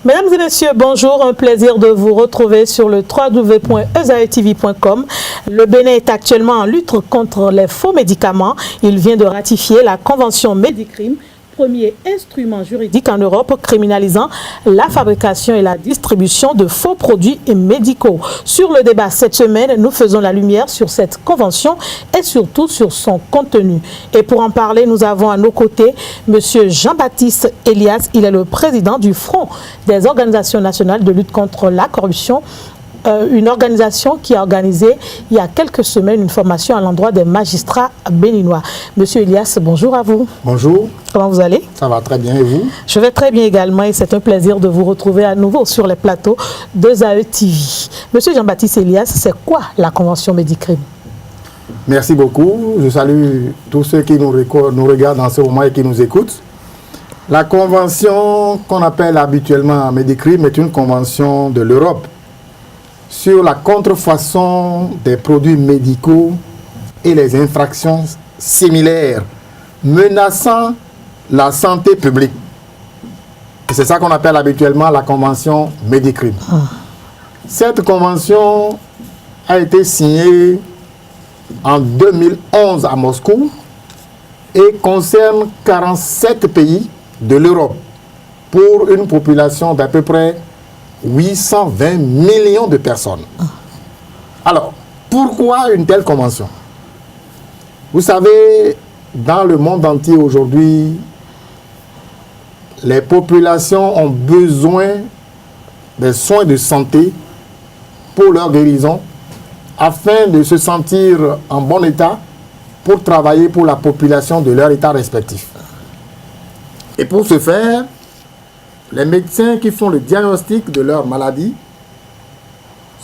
Mesdames et messieurs, bonjour. Un plaisir de vous retrouver sur le www.ezaetv.com. Le Bénin est actuellement en lutte contre les faux médicaments. Il vient de ratifier la convention Médicrime, premier instrument juridique en Europe criminalisant la fabrication et la distribution de faux produits médicaux. Sur le débat cette semaine, nous faisons la lumière sur cette convention et surtout sur son contenu. Et pour en parler, nous avons à nos côtés M. Jean-Baptiste Elias. Il est le président du Front des organisations nationales de lutte contre la corruption. Une organisation qui a organisé il y a quelques semaines une formation à l'endroit des magistrats béninois. Monsieur Elias, bonjour à vous. Bonjour. Comment vous allez? Ça va très bien et vous? Je vais très bien également et c'est un plaisir de vous retrouver à nouveau sur les plateaux de ZAE-TV. Monsieur Jean-Baptiste Elias, c'est quoi la convention Médicrime? Merci beaucoup. Je salue tous ceux qui nous regardent en ce moment et qui nous écoutent. La convention qu'on appelle habituellement Médicrime est une convention de l'Europe sur la contrefaçon des produits médicaux et les infractions similaires menaçant la santé publique. C'est ça qu'on appelle habituellement la convention Médicrime. Cette convention a été signée en 2011 à Moscou et concerne 47 pays de l'Europe pour une population d'à peu près 820 millions de personnes. Alors, pourquoi une telle convention? Vous savez, dans le monde entier aujourd'hui, les populations ont besoin des soins de santé pour leur guérison, afin de se sentir en bon état pour travailler pour la population de leur état respectif. Et pour ce faire, les médecins qui font le diagnostic de leur maladie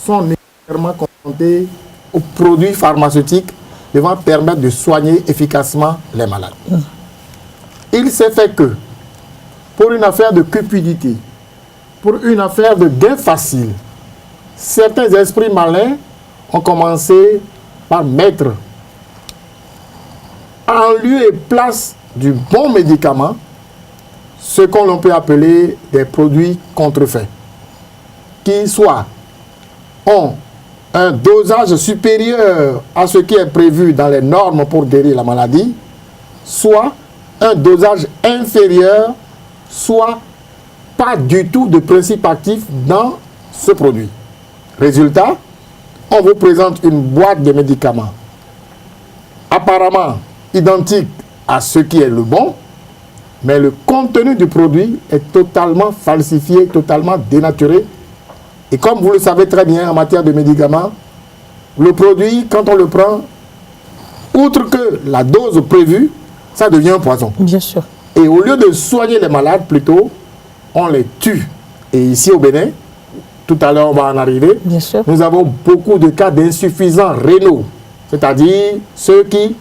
sont nécessairement confrontés aux produits pharmaceutiques devant permettre de soigner efficacement les malades. Il s'est fait que, pour une affaire de cupidité, pour une affaire de gain facile, certains esprits malins ont commencé par mettre en lieu et place du bon médicament ce qu'on peut appeler des produits contrefaits, qui soit ont un dosage supérieur à ce qui est prévu dans les normes pour guérir la maladie, soit un dosage inférieur, soit pas du tout de principe actif dans ce produit. Résultat, on vous présente une boîte de médicaments apparemment identique à ce qui est le bon, mais le contenu du produit est totalement falsifié, totalement dénaturé. Et comme vous le savez très bien en matière de médicaments, le produit, quand on le prend, outre que la dose prévue, ça devient un poison. Bien sûr. Et au lieu de soigner les malades, plutôt, on les tue. Et ici au Bénin, tout à l'heure on va en arriver, bien sûr, nous avons beaucoup de cas d'insuffisants rénaux, c'est-à-dire ceux qui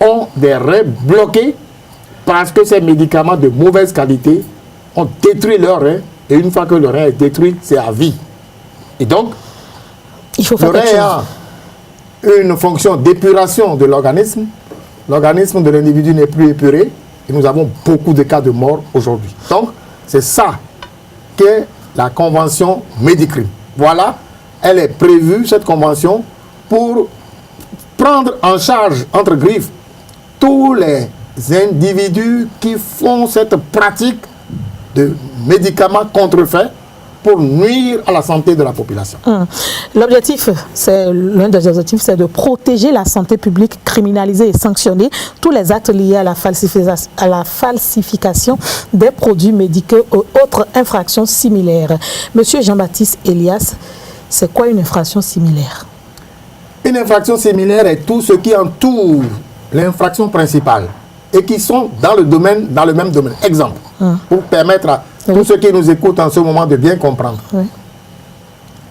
ont des reins bloqués parce que ces médicaments de mauvaise qualité ont détruit leur rein, et une fois que le rein est détruit, c'est à vie. Et donc, il faut faire le rein a une fonction d'épuration de l'organisme. L'organisme de l'individu n'est plus épuré et nous avons beaucoup de cas de mort aujourd'hui. Donc, c'est ça qu'est la convention Médicrime. Voilà, elle est prévue, cette convention, pour prendre en charge, entre griffes, tous les individus qui font cette pratique de médicaments contrefaits pour nuire à la santé de la population. L'objectif, l'un des objectifs, c'est de protéger la santé publique, criminaliser et sanctionner tous les actes liés à la falsification des produits médicaux ou autres infractions similaires. Monsieur Jean-Baptiste Elias, c'est quoi une infraction similaire? Une infraction similaire est tout ce qui entoure l'infraction principale et qui sont dans le même domaine. Exemple, pour permettre à tous ceux qui nous écoutent en ce moment de bien comprendre.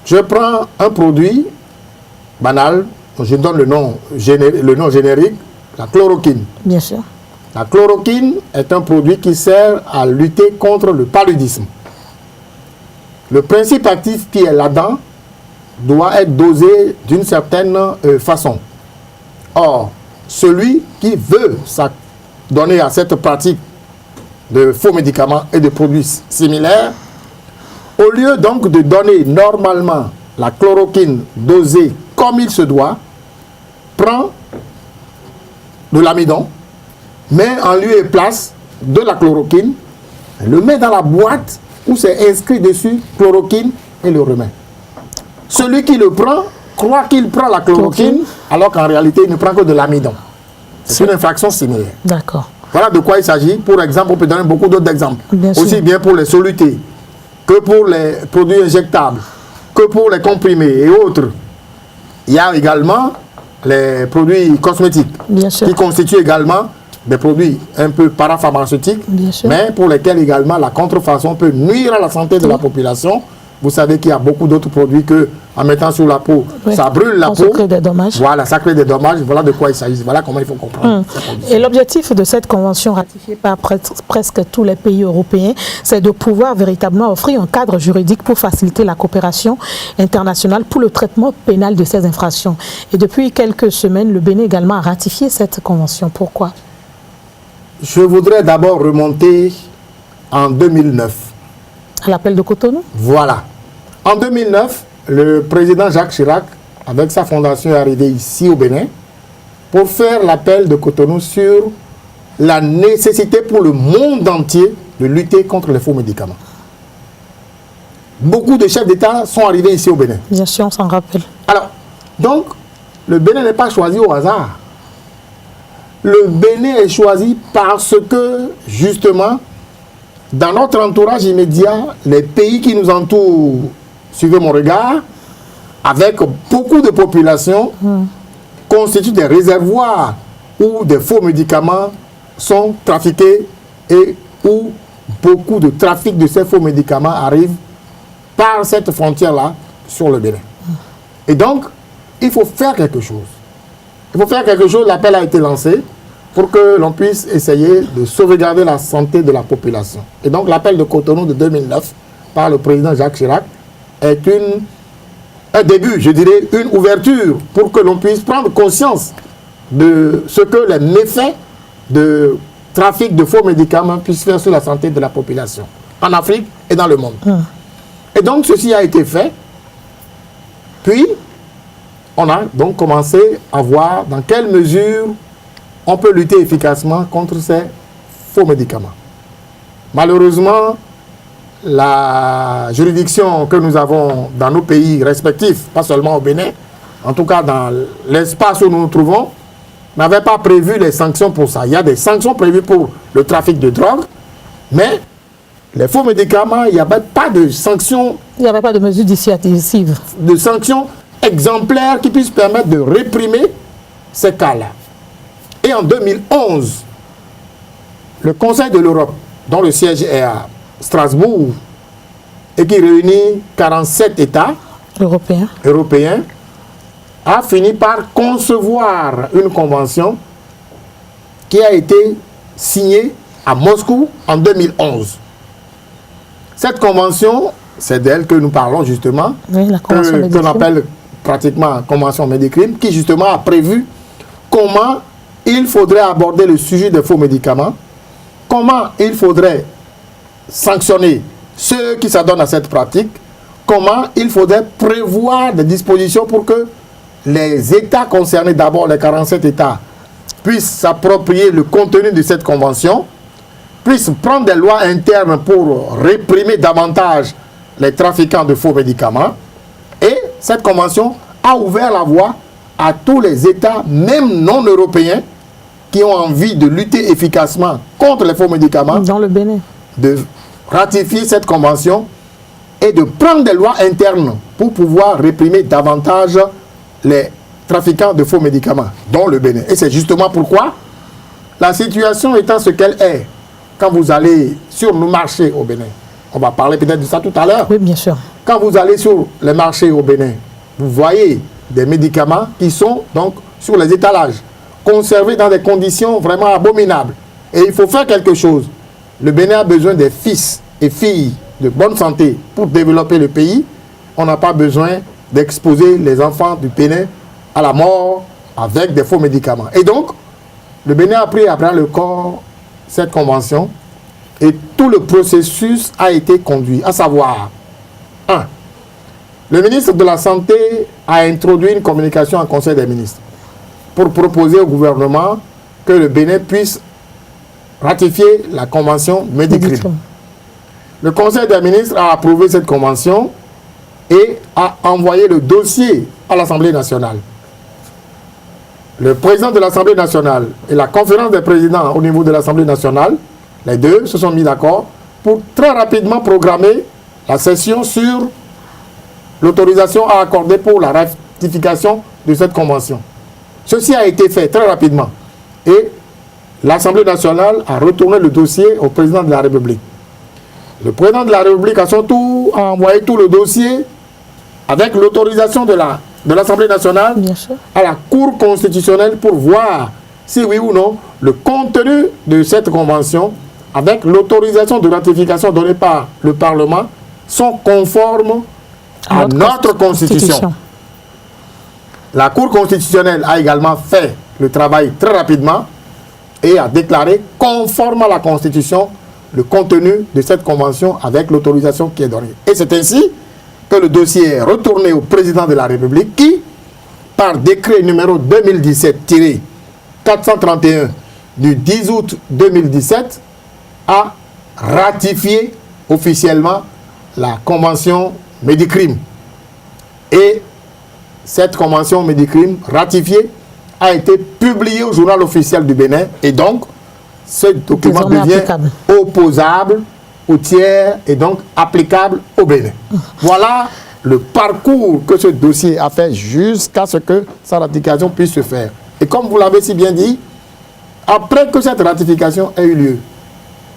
Je prends un produit banal, je donne le nom générique, la chloroquine. Bien sûr. La chloroquine est un produit qui sert à lutter contre le paludisme. Le principe actif qui est là-dedans doit être dosé d'une certaine façon. Or, celui qui veut donner à cette pratique de faux médicaments et de produits similaires, au lieu donc de donner normalement la chloroquine dosée comme il se doit, prend de l'amidon, met en lieu et place de la chloroquine, le met dans la boîte où c'est inscrit dessus chloroquine et le remet. Celui qui le prend croit qu'il prend la chloroquine, alors qu'en réalité il ne prend que de l'amidon. C'est une infraction similaire. D'accord. Voilà de quoi il s'agit. Pour exemple, on peut donner beaucoup d'autres exemples. Aussi sûr. bien pour les solutés, que pour les produits injectables, que pour les comprimés et autres. Il y a également les produits cosmétiques, Bien sûr. qui constituent également des produits un peu parapharmaceutiques, Bien sûr. mais pour lesquels également la contrefaçon peut nuire à la santé de la population. Vous savez qu'il y a beaucoup d'autres produits que, en mettant sur la peau, Oui. ça brûle la On peau. se crée des dommages. Voilà, ça crée des dommages. Voilà de quoi il s'agit. Voilà comment il faut comprendre. Et l'objectif de cette convention ratifiée par presque tous les pays européens, c'est de pouvoir véritablement offrir un cadre juridique pour faciliter la coopération internationale pour le traitement pénal de ces infractions. Et depuis quelques semaines, le Bénin également a ratifié cette convention. Pourquoi? Je voudrais d'abord remonter en 2009. À l'appel de Cotonou? Voilà. En 2009, le président Jacques Chirac, avec sa fondation, est arrivé ici au Bénin pour faire l'appel de Cotonou sur la nécessité pour le monde entier de lutter contre les faux médicaments. Beaucoup de chefs d'État sont arrivés ici au Bénin. Bien sûr, on s'en rappelle. Alors, donc, le Bénin n'est pas choisi au hasard. Le Bénin est choisi parce que, justement, dans notre entourage immédiat, les pays qui nous entourent, suivez mon regard, avec beaucoup de population, constituent des réservoirs où des faux médicaments sont trafiqués et où beaucoup de trafic de ces faux médicaments arrive par cette frontière-là sur le Bénin. Et donc, il faut faire quelque chose. Il faut faire quelque chose, l'appel a été lancé pour que l'on puisse essayer de sauvegarder la santé de la population. Et donc l'appel de Cotonou de 2009 par le président Jacques Chirac est un début, je dirais, une ouverture pour que l'on puisse prendre conscience de ce que les méfaits de trafic de faux médicaments puissent faire sur la santé de la population, en Afrique et dans le monde. Et donc ceci a été fait, puis on a donc commencé à voir dans quelle mesure on peut lutter efficacement contre ces faux médicaments. Malheureusement, la juridiction que nous avons dans nos pays respectifs, pas seulement au Bénin, en tout cas dans l'espace où nous nous trouvons, n'avait pas prévu les sanctions pour ça. Il y a des sanctions prévues pour le trafic de drogue, mais les faux médicaments, il n'y avait pas de sanctions. Il n'y avait pas de mesures dissuasives. De sanctions exemplaires qui puissent permettre de réprimer ces cas-là. Et en 2011, le Conseil de l'Europe, dont le siège est à Strasbourg, et qui réunit 47 États européens, a fini par concevoir une convention qui a été signée à Moscou en 2011. Cette convention, c'est d'elle que nous parlons justement, oui, qu'on appelle pratiquement Convention Médicrime, qui justement a prévu comment il faudrait aborder le sujet des faux médicaments, comment il faudrait sanctionner ceux qui s'adonnent à cette pratique, comment il faudrait prévoir des dispositions pour que les États concernés, d'abord les 47 États, puissent s'approprier le contenu de cette convention, puissent prendre des lois internes pour réprimer davantage les trafiquants de faux médicaments. Et cette convention a ouvert la voie à tous les États, même non européens, qui ont envie de lutter efficacement contre les faux médicaments, dans le Bénin, de ratifier cette convention et de prendre des lois internes pour pouvoir réprimer davantage les trafiquants de faux médicaments, dont le Bénin. Et c'est justement pourquoi la situation étant ce qu'elle est, quand vous allez sur nos marchés au Bénin, on va parler peut-être de ça tout à l'heure. oui, bien sûr. Quand vous allez sur les marchés au Bénin, vous voyez des médicaments qui sont donc sur les étalages, conservés dans des conditions vraiment abominables. Et il faut faire quelque chose. Le Bénin a besoin des fils et filles de bonne santé pour développer le pays. On n'a pas besoin d'exposer les enfants du Bénin à la mort avec des faux médicaments. Et donc, le Bénin a pris à bras le corps cette convention et tout le processus a été conduit, à savoir 1. Le ministre de la Santé a introduit une communication en Conseil des ministres pour proposer au gouvernement que le Bénin puisse ratifier la convention Médicrime. Le Conseil des ministres a approuvé cette convention et a envoyé le dossier à l'Assemblée nationale. Le président de l'Assemblée nationale et la conférence des présidents au niveau de l'Assemblée nationale, les deux se sont mis d'accord pour très rapidement programmer la session sur l'autorisation à accorder pour la ratification de cette convention. Ceci a été fait très rapidement et l'Assemblée nationale a retourné le dossier au président de la République. Le président de la République, à son tour, a envoyé tout le dossier avec l'autorisation de l'Assemblée nationale à la Cour constitutionnelle pour voir si oui ou non le contenu de cette convention avec l'autorisation de ratification donnée par le Parlement sont conformes à notre Constitution. La Cour constitutionnelle a également fait le travail très rapidement et a déclaré conforme à la Constitution le contenu de cette convention avec l'autorisation qui est donnée. Et c'est ainsi que le dossier est retourné au président de la République qui, par décret numéro 2017-431 du 10 août 2017, a ratifié officiellement la convention Médicrime. Et cette convention Médicrime ratifiée a été publiée au journal officiel du Bénin et donc ce document devient opposable au tiers et donc applicable au Bénin. Voilà le parcours que ce dossier a fait jusqu'à ce que sa ratification puisse se faire. Et comme vous l'avez si bien dit, après que cette ratification ait eu lieu,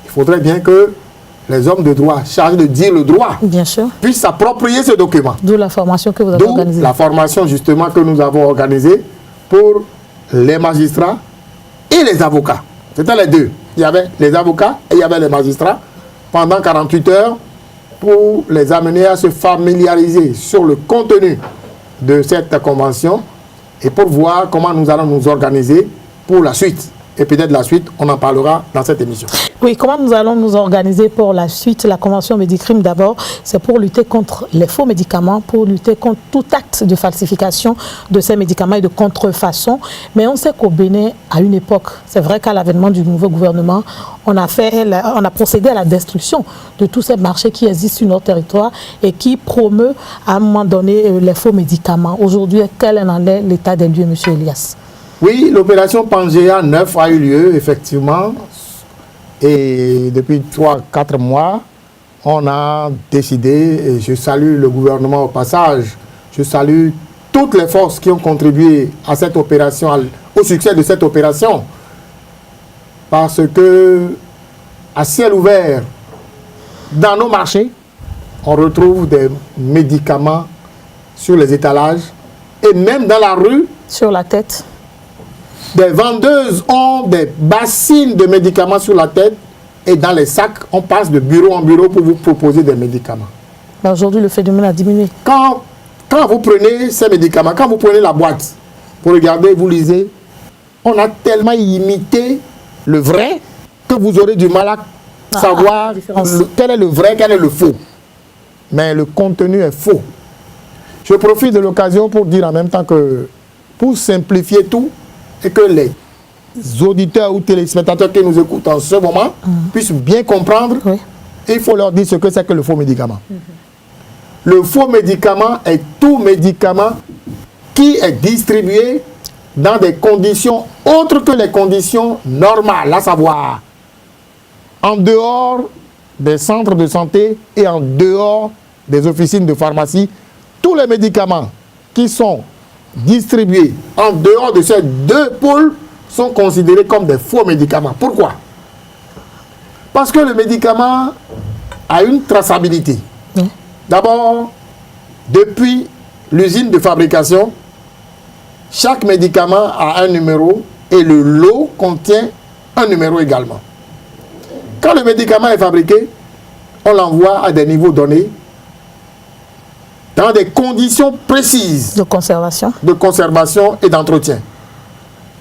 il faudrait bien que les hommes de droit chargés de dire le droit puissent s'approprier ce document. D'où la formation que vous avez organisée. La formation justement que nous avons organisée pour les magistrats et les avocats. C'était les deux. Il y avait les avocats et il y avait les magistrats pendant 48 heures pour les amener à se familiariser sur le contenu de cette convention et pour voir comment nous allons nous organiser pour la suite. Et peut-être la suite, on en parlera dans cette émission. Oui, comment nous allons nous organiser pour la suite? La convention Médicrime, d'abord, c'est pour lutter contre les faux médicaments, pour lutter contre tout acte de falsification de ces médicaments et de contrefaçon. Mais on sait qu'au Bénin, à une époque, c'est vrai qu'à l'avènement du nouveau gouvernement, on a procédé à la destruction de tous ces marchés qui existent sur notre territoire et qui promeut à un moment donné les faux médicaments. Aujourd'hui, quel en est l'état des lieux, M. Elias? Oui, l'opération Pangea 9 a eu lieu, effectivement. Et depuis 3-4 mois, on a décidé, et je salue le gouvernement au passage, je salue toutes les forces qui ont contribué à cette opération, au succès de cette opération. Parce que, à ciel ouvert, dans nos marchés, on retrouve des médicaments sur les étalages et même dans la rue. Sur la tête. Des vendeuses ont des bassines de médicaments sur la tête et dans les sacs, on passe de bureau en bureau pour vous proposer des médicaments. Aujourd'hui, le phénomène a diminué. Quand vous prenez ces médicaments, quand vous prenez la boîte, vous regardez, vous lisez, on a tellement imité le vrai que vous aurez du mal à savoir quel est le vrai, quel est le faux. Mais le contenu est faux. Je profite de l'occasion pour dire en même temps que pour simplifier tout, et que les auditeurs ou téléspectateurs qui nous écoutent en ce moment puissent bien comprendre, il faut leur dire ce que c'est que le faux médicament. Le faux médicament est tout médicament qui est distribué dans des conditions autres que les conditions normales, à savoir en dehors des centres de santé et en dehors des officines de pharmacie. Tous les médicaments qui sont distribués en dehors de ces deux pôles sont considérés comme des faux médicaments. Pourquoi? Parce que le médicament a une traçabilité. D'abord, depuis l'usine de fabrication, chaque médicament a un numéro et le lot contient un numéro également. Quand le médicament est fabriqué, on l'envoie à des niveaux donnés dans des conditions précises de conservation et d'entretien.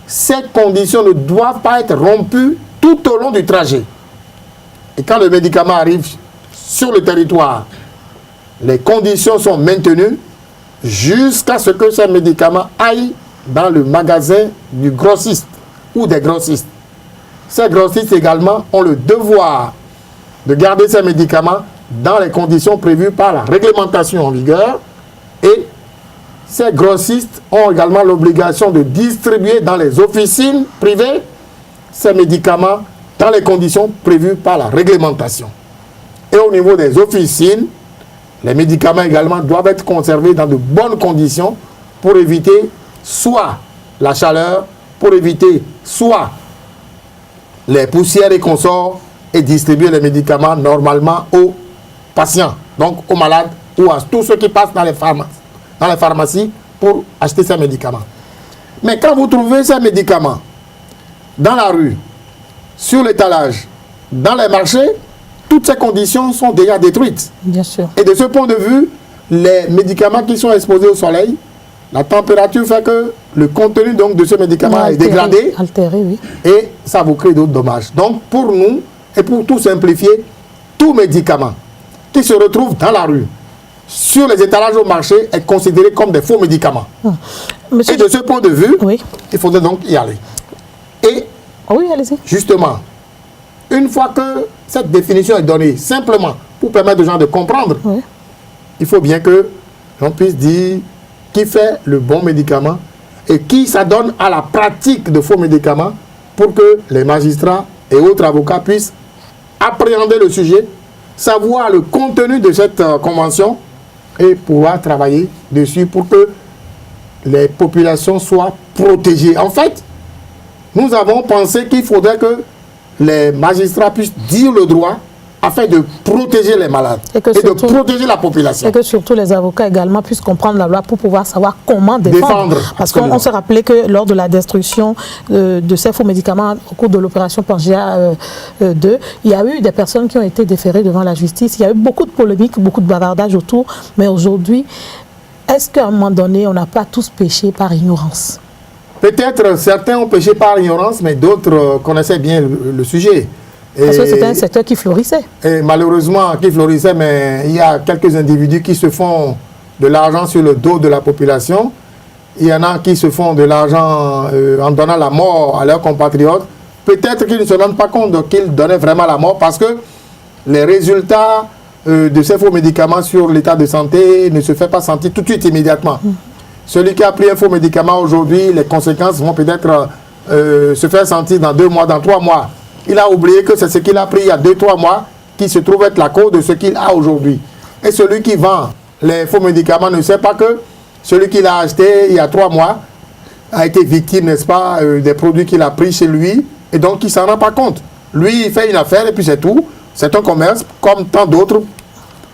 Ces conditions ne doivent pas être rompues tout au long du trajet. Et quand le médicament arrive sur le territoire, les conditions sont maintenues jusqu'à ce que ces médicaments aillent dans le magasin du grossiste ou des grossistes. Ces grossistes également ont le devoir de garder ces médicaments dans les conditions prévues par la réglementation en vigueur, et ces grossistes ont également l'obligation de distribuer dans les officines privées ces médicaments dans les conditions prévues par la réglementation. Et au niveau des officines, les médicaments également doivent être conservés dans de bonnes conditions pour éviter soit la chaleur, pour éviter soit les poussières et consorts, et distribuer les médicaments normalement aux patients, donc aux malades ou à tous ceux qui passent dans les pharmacies pour acheter ces médicaments. Mais quand vous trouvez ces médicaments dans la rue, sur l'étalage, dans les marchés, toutes ces conditions sont déjà détruites. Bien sûr. Et de ce point de vue, les médicaments qui sont exposés au soleil, la température fait que le contenu donc de ce médicament est dégradé, altéré, oui. Et ça vous crée d'autres dommages. Donc pour nous, et pour tout simplifier, tout médicament qui se retrouve dans la rue, sur les étalages au marché, est considéré comme des faux médicaments. Monsieur, et de ce point de vue, oui, il faudrait donc y aller. Et oui, allez-y. Justement, une fois que cette définition est donnée, simplement pour permettre aux gens de comprendre, Oui. il faut bien que l'on puisse dire qui fait le bon médicament et qui s'adonne à la pratique de faux médicaments pour que les magistrats et autres avocats puissent appréhender le sujet, savoir le contenu de cette convention et pouvoir travailler dessus pour que les populations soient protégées. En fait, nous avons pensé qu'il faudrait que les magistrats puissent dire le droit afin de protéger les malades et de protéger la population. Et que surtout les avocats également puissent comprendre la loi pour pouvoir savoir comment défendre. Parce qu'on s'est rappelé que lors de la destruction de ces faux médicaments au cours de l'opération Pangea 2, il y a eu des personnes qui ont été déférées devant la justice. Il y a eu beaucoup de polémiques, beaucoup de bavardages autour. Mais aujourd'hui, est-ce qu'à un moment donné, on n'a pas tous péché par ignorance? Peut-être certains ont péché par ignorance, mais d'autres connaissaient bien le sujet. Parce que c'était un secteur qui florissait. Et malheureusement, qui florissait, mais il y a quelques individus qui se font de l'argent sur le dos de la population. Il y en a qui se font de l'argent en donnant la mort à leurs compatriotes. Peut-être qu'ils ne se rendent pas compte qu'ils donnaient vraiment la mort parce que les résultats de ces faux médicaments sur l'état de santé ne se fait pas sentir tout de suite, immédiatement. Celui qui a pris un faux médicament aujourd'hui, les conséquences vont peut-être se faire sentir dans 2 mois, dans 3 mois. Il a oublié que c'est ce qu'il a pris il y a 2-3 mois qui se trouve être la cause de ce qu'il a aujourd'hui. Et celui qui vend les faux médicaments ne sait pas que celui qui l'a acheté il y a 3 mois a été victime, n'est-ce pas, des produits qu'il a pris chez lui et donc il ne s'en rend pas compte. Lui, il fait une affaire et puis c'est tout. C'est un commerce comme tant d'autres,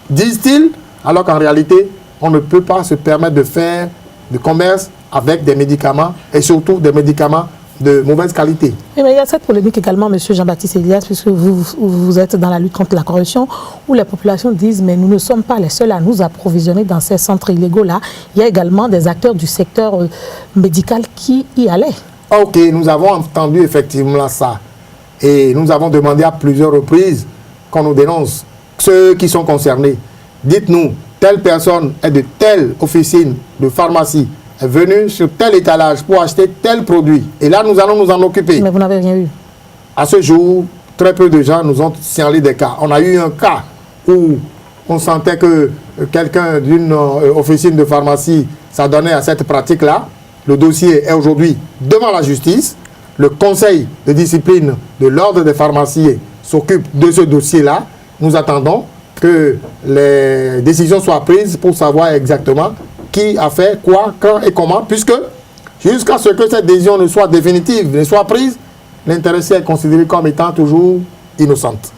disent-ils, alors qu'en réalité, on ne peut pas se permettre de faire du commerce avec des médicaments et surtout des médicaments de mauvaise qualité. Oui, mais il y a cette polémique également, M. Jean-Baptiste Elias, puisque vous êtes dans la lutte contre la corruption, où les populations disent, mais nous ne sommes pas les seuls à nous approvisionner dans ces centres illégaux-là. Il y a également des acteurs du secteur médical qui y allaient. Ok, nous avons entendu effectivement ça. Et nous avons demandé à plusieurs reprises qu'on nous dénonce ceux qui sont concernés. Dites-nous, telle personne est de telle officine de pharmacie, est venu sur tel étalage pour acheter tel produit. Et là, nous allons nous en occuper. Mais vous n'avez rien eu. À ce jour, très peu de gens nous ont signalé des cas. On a eu un cas où on sentait que quelqu'un d'une officine de pharmacie s'adonnait à cette pratique-là. Le dossier est aujourd'hui devant la justice. Le conseil de discipline de l'ordre des pharmaciens s'occupe de ce dossier-là. Nous attendons que les décisions soient prises pour savoir exactement qui a fait quoi, quand et comment, puisque jusqu'à ce que cette décision ne soit définitive, ne soit prise, l'intéressé est considéré comme étant toujours innocente.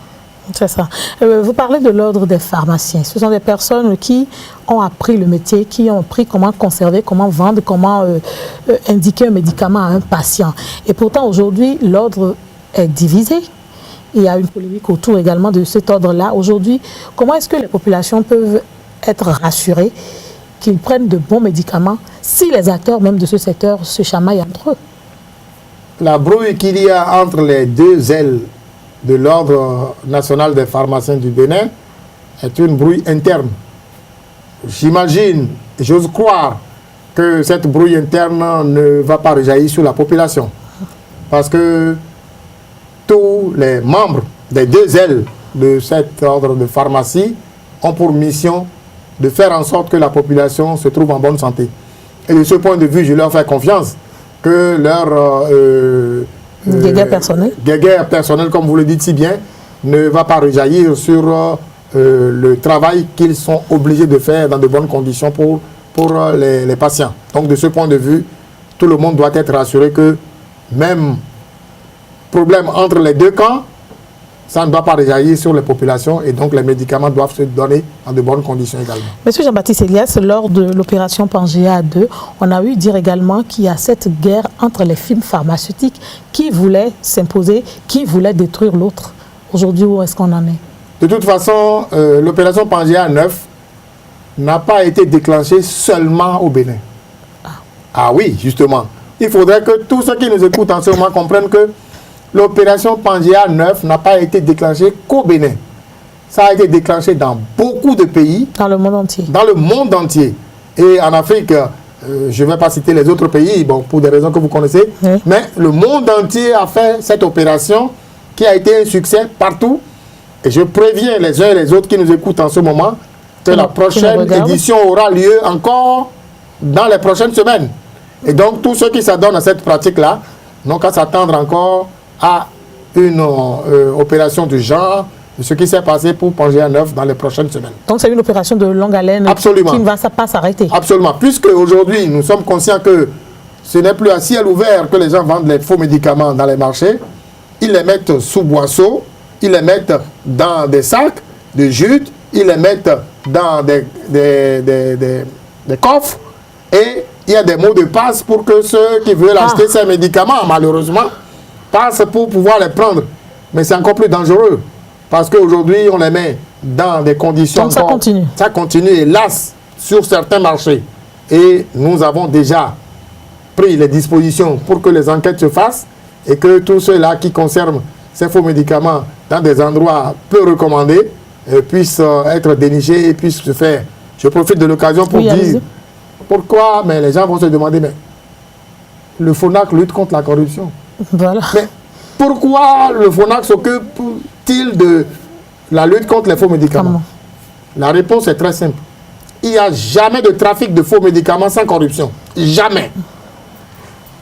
C'est ça. Vous parlez de l'ordre des pharmaciens. Ce sont des personnes qui ont appris le métier, qui ont appris comment conserver, comment vendre, comment indiquer un médicament à un patient. Et pourtant, aujourd'hui, l'ordre est divisé. Il y a une polémique autour également de cet ordre-là. Aujourd'hui, comment est-ce que les populations peuvent être rassurées qu'ils prennent de bons médicaments si les acteurs même de ce secteur se chamaillent entre eux? La brouille qu'il y a entre les deux ailes de l'Ordre national des pharmaciens du Bénin est une brouille interne. J'imagine, j'ose croire que cette brouille interne ne va pas rejaillir sur la population. Parce que tous les membres des deux ailes de cet ordre de pharmacie ont pour mission de faire en sorte que la population se trouve en bonne santé. Et de ce point de vue, je leur fais confiance que leur guéguerre personnelle, comme vous le dites si bien, ne va pas rejaillir sur le travail qu'ils sont obligés de faire dans de bonnes conditions pour les patients. Donc de ce point de vue, tout le monde doit être rassuré que même problème entre les deux camps, ça ne doit pas rejaillir sur les populations et donc les médicaments doivent se donner dans de bonnes conditions également. Monsieur Jean-Baptiste Elias, lors de l'opération Pangea 2, on a eu dire également qu'il y a cette guerre entre les firmes pharmaceutiques qui voulaient s'imposer, qui voulaient détruire l'autre. Aujourd'hui, où est-ce qu'on en est? De toute façon, l'opération Pangea 9 n'a pas été déclenchée seulement au Bénin. Ah oui, justement. Il faudrait que tous ceux qui nous écoutent en ce moment comprennent que l'opération Pangea 9 n'a pas été déclenchée qu'au Bénin. Ça a été déclenché dans beaucoup de pays. Dans le monde entier. Dans le monde entier. Et en Afrique, je ne vais pas citer les autres pays, bon, pour des raisons que vous connaissez, oui. Mais le monde entier a fait cette opération qui a été un succès partout. Et je préviens les uns et les autres qui nous écoutent en ce moment que la prochaine édition aura lieu encore dans les prochaines semaines. Et donc, tous ceux qui s'adonnent à cette pratique-là n'ont qu'à s'attendre encore à une opération du genre, de ce qui s'est passé pour Pangea 9 dans les prochaines semaines. Donc, c'est une opération de longue haleine. Absolument. Qui ne va pas s'arrêter. Absolument. Puisque aujourd'hui, nous sommes conscients que ce n'est plus à ciel ouvert que les gens vendent les faux médicaments dans les marchés. Ils les mettent sous boisseau, ils les mettent dans des sacs de jute, ils les mettent dans des coffres et il y a des mots de passe pour que ceux qui veulent acheter ces médicaments, malheureusement, passent pour pouvoir les prendre. Mais c'est encore plus dangereux parce qu'aujourd'hui, on les met dans des conditions... Donc ça continue. Ça continue, hélas, sur certains marchés. Et nous avons déjà pris les dispositions pour que les enquêtes se fassent et que tous ceux-là qui conservent ces faux médicaments dans des endroits peu recommandés puissent être dénichés et puissent se faire. Je profite de l'occasion pour dire pourquoi, mais les gens vont se demander, mais le FONAC lutte contre la corruption. Voilà. Mais pourquoi le FONAC s'occupe-t-il de la lutte contre les faux médicaments? Comment? La réponse est très simple. Il n'y a jamais de trafic de faux médicaments sans corruption. Jamais.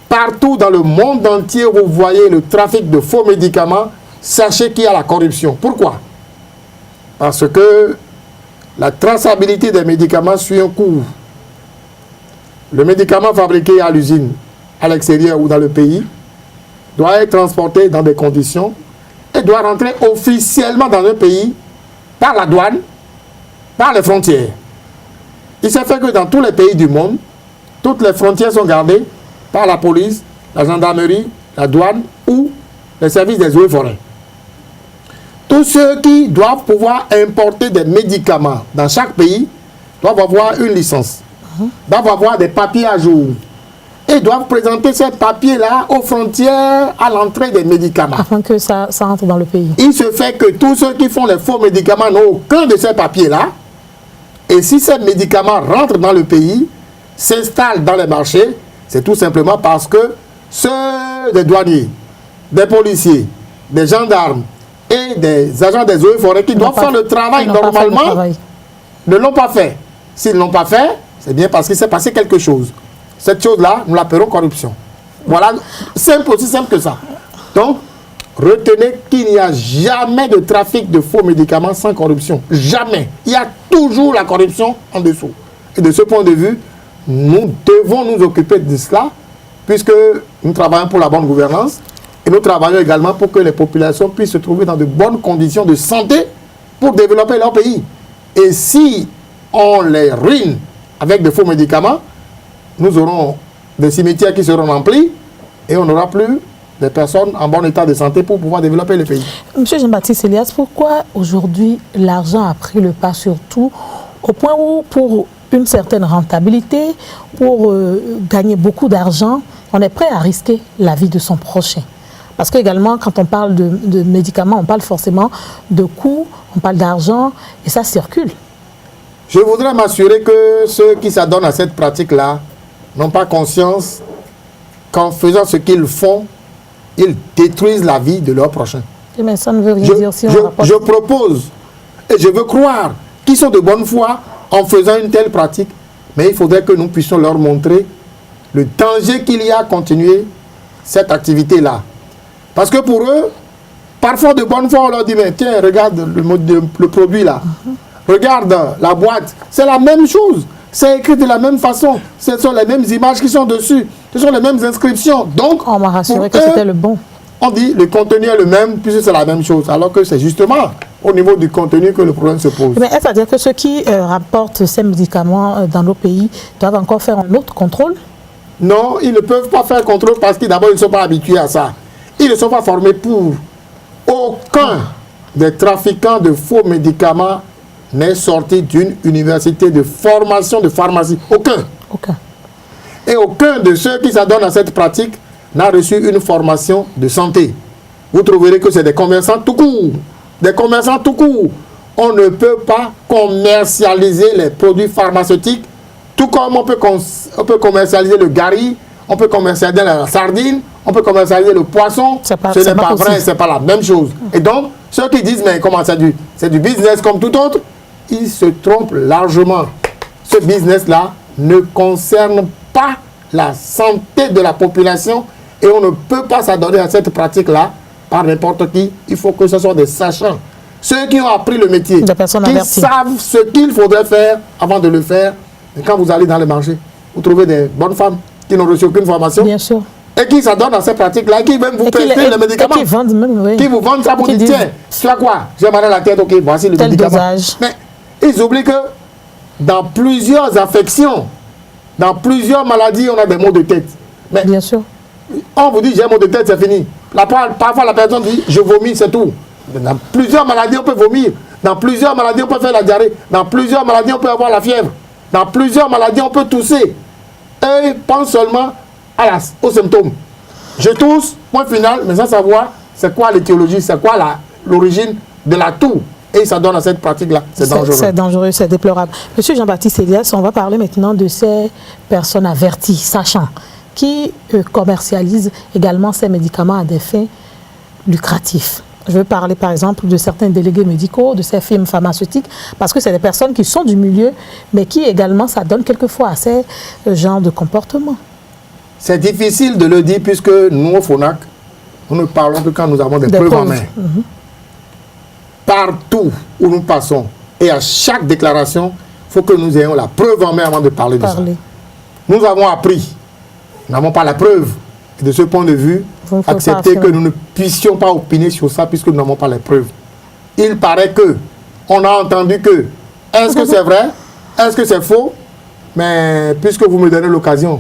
Partout dans le monde entier où vous voyez le trafic de faux médicaments, sachez qu'il y a la corruption. Pourquoi? Parce que la traçabilité des médicaments suit un cours. Le médicament fabriqué à l'usine, à l'extérieur ou dans le pays, doit être transporté dans des conditions et doit rentrer officiellement dans un pays par la douane, par les frontières. Il s'est fait que dans tous les pays du monde, toutes les frontières sont gardées par la police, la gendarmerie, la douane ou les services des eaux et forêts. Tous ceux qui doivent pouvoir importer des médicaments dans chaque pays doivent avoir une licence, doivent avoir des papiers à jour et doivent présenter ces papiers-là aux frontières à l'entrée des médicaments. Afin que ça entre dans le pays. Il se fait que tous ceux qui font les faux médicaments n'ont aucun de ces papiers-là. Et si ces médicaments rentrent dans le pays, s'installent dans les marchés, c'est tout simplement parce que ceux des douaniers, des policiers, des gendarmes et des agents des eaux et forêts qui doivent faire le travail normalement ne l'ont pas fait. S'ils ne l'ont pas fait, c'est bien parce qu'il s'est passé quelque chose. Cette chose-là, nous l'appelons corruption. Voilà, simple, aussi simple que ça. Donc, retenez qu'il n'y a jamais de trafic de faux médicaments sans corruption. Jamais. Il y a toujours la corruption en dessous. Et de ce point de vue, nous devons nous occuper de cela, puisque nous travaillons pour la bonne gouvernance et nous travaillons également pour que les populations puissent se trouver dans de bonnes conditions de santé pour développer leur pays. Et si on les ruine avec de faux médicaments, nous aurons des cimetières qui seront remplis et on n'aura plus des personnes en bon état de santé pour pouvoir développer le pays. Monsieur Jean-Baptiste Elias, pourquoi aujourd'hui l'argent a pris le pas sur tout, au point où pour une certaine rentabilité, pour gagner beaucoup d'argent, on est prêt à risquer la vie de son prochain? Parce qu'également, quand on parle de médicaments, on parle forcément de coûts, on parle d'argent, et ça circule. Je voudrais m'assurer que ceux qui s'adonnent à cette pratique-là n'ont pas conscience qu'en faisant ce qu'ils font, ils détruisent la vie de leur prochain. Mais ça ne veut rien dire si on rapporte. Je propose, et je veux croire qu'ils sont de bonne foi en faisant une telle pratique, mais il faudrait que nous puissions leur montrer le danger qu'il y a à continuer cette activité-là. Parce que pour eux, parfois de bonne foi, on leur dit, mais tiens, regarde le produit là. Regarde la boîte, c'est la même chose. C'est écrit de la même façon. Ce sont les mêmes images qui sont dessus. Ce sont les mêmes inscriptions. Donc, on m'a rassuré que c'était le bon. On dit le contenu est le même puisque c'est la même chose. Alors que c'est justement au niveau du contenu que le problème se pose. Mais est-ce à dire que ceux qui rapportent ces médicaments dans nos pays doivent encore faire un autre contrôle? Non, ils ne peuvent pas faire contrôle parce que d'abord, ils ne sont pas habitués à ça. Ils ne sont pas formés pour. Aucun des trafiquants de faux médicaments n'est sorti d'une université de formation de pharmacie. Aucun. Aucun. Et aucun de ceux qui s'adonnent à cette pratique n'a reçu une formation de santé. Vous trouverez que c'est des commerçants tout court. Des commerçants tout court. On ne peut pas commercialiser les produits pharmaceutiques, tout comme on peut commercialiser le gari, on peut commercialiser la sardine, on peut commercialiser le poisson. Ce n'est pas vrai, ce n'est pas la même chose. Et donc, ceux qui disent, mais comment c'est du business comme tout autre, ils se trompent largement. Ce business-là ne concerne pas la santé de la population et on ne peut pas s'adonner à cette pratique-là par n'importe qui. Il faut que ce soit des sachants. Ceux qui ont appris le métier, qui savent ce qu'il faudrait faire avant de le faire. Et quand vous allez dans le marché, vous trouvez des bonnes femmes qui n'ont reçu aucune formation. Bien sûr. Et qui s'adonnent à cette pratique-là, qui même vous prescrivent les médicaments. Qui vendent même, oui. Qui vous vendent ça pour dire, tiens, tu as quoi? J'ai mal à la tête, ok, voici le médicament. Dosage. Mais ils oublient que dans plusieurs affections, dans plusieurs maladies, on a des maux de tête. Mais bien sûr. On vous dit, j'ai un maux de tête, c'est fini. Parfois, la personne dit, je vomis, c'est tout. Dans plusieurs maladies, on peut vomir. Dans plusieurs maladies, on peut faire la diarrhée. Dans plusieurs maladies, on peut avoir la fièvre. Dans plusieurs maladies, on peut tousser. Et ils pensent seulement aux symptômes. Je tousse, point final, mais sans savoir c'est quoi l'étiologie, c'est quoi l'origine de la toux. Et ils s'adonnent à cette pratique-là. C'est dangereux. C'est dangereux, c'est déplorable. Monsieur Jean-Baptiste Elias, on va parler maintenant de ces personnes averties, sachant, qui commercialisent également ces médicaments à des fins lucratifs. Je veux parler par exemple de certains délégués médicaux, de ces firmes pharmaceutiques, parce que c'est des personnes qui sont du milieu, mais qui également s'adonnent quelquefois à ces genres de comportements. C'est difficile de le dire puisque nous, au FONAC, nous ne parlons que quand nous avons des preuves en main. Partout où nous passons et à chaque déclaration, il faut que nous ayons la preuve en main avant de parler de ça. Nous avons appris, nous n'avons pas la preuve. Et de ce point de vue, accepter que nous ne puissions pas opiner sur ça puisque nous n'avons pas les preuves. Il paraît que, on a entendu que, est-ce que c'est vrai? Est-ce que c'est faux? Mais puisque vous me donnez l'occasion,